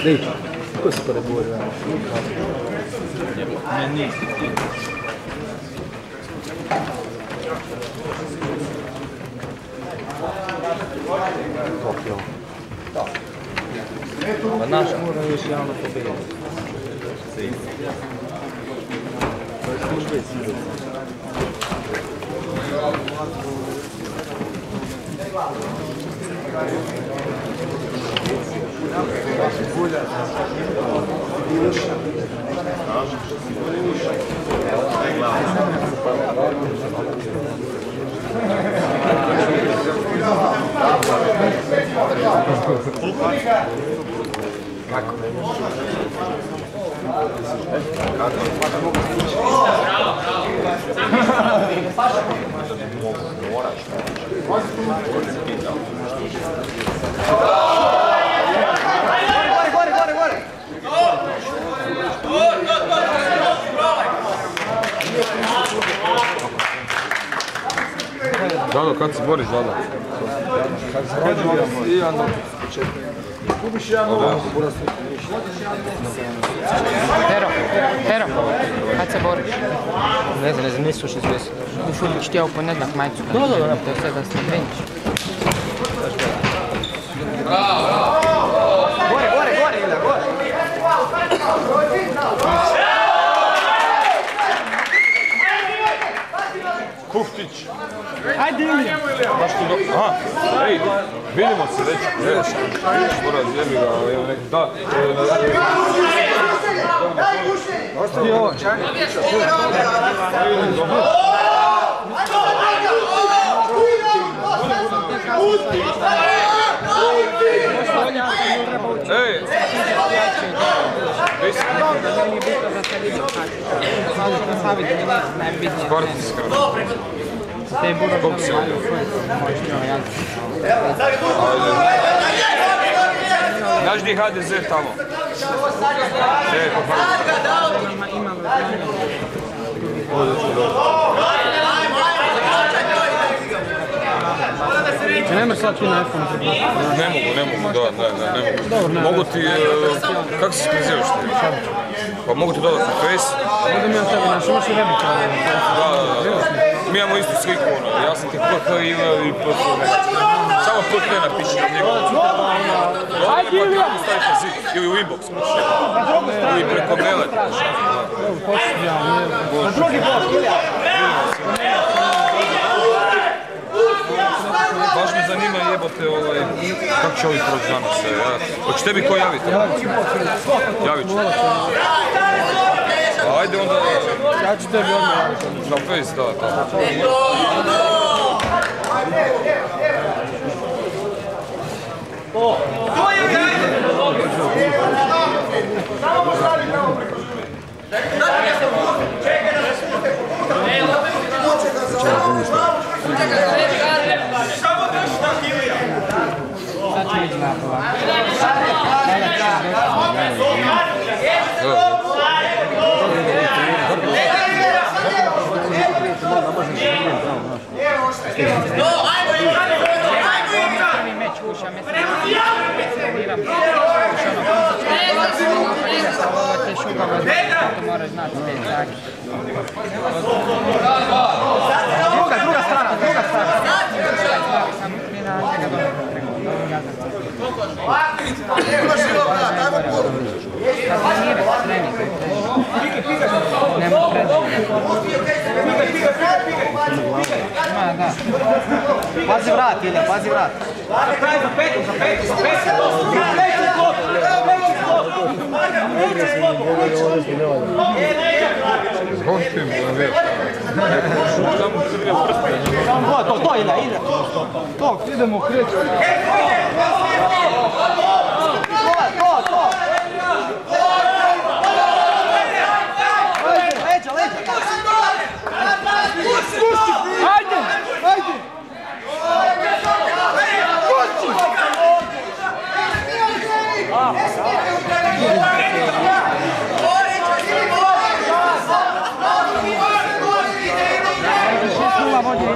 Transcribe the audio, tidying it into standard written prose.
Dej, kako se to ne govori? Ne, nije. Pa naš mora još javno pobediti. To je službeć. Kako ne može? Žado, kad se boriš, Žado? Kad se boriš i onda gubiš jedan ovo. Pero, kad se boriš? Ne znam, nisu još izvjesni. U Šulić ti je u ponedljak majicu. Da. To je sve da se briniš. Gore, Ilja, gore. Kuftić. Ajde Ilja. Aha, ej, vidimo se već. Mora zjebi ga, evo nek da. Ostavi ovo, čaj. Ej! Sportska. Koliko znaš gdje je HDZ tamo? Ne možeš sad ti na iPhone. Ne mogu, da, ne mogu. Mogu ti, kako se prezivaš ti? Pa mogu ti dodati na Face. Mogu mi on tebi naš, imaš i Rebika. Da. Mi imamo istu sliku, ja sam ti PH i PH. Samo PH napiši na njegu. Pa ti mogu staviti na zid, ili u inbox. Ili preko maila. Na drugi bok, Ilja. Baš me zanima jebote kako će ovi proći danas. Hoće tebi ko javiti? Javit ću. Ajde onda... Ja ću tebi odmah javiti. Na Face, da, tamo. Sad ću ići na prva. Prvi meč kuša, treniram. Ovo te šugava, to moraš znati te zaki. Druga strana. Samo treniranje, ne dobro treniranje. Trening. Nemo predstavljati. Ma, da. Pazi vrat, Ilja, pazi vrat. Za petu. Zhoštim, ne veš. To, Ilja. To, idemo kreći. To. Leđa. Ajde. Vodi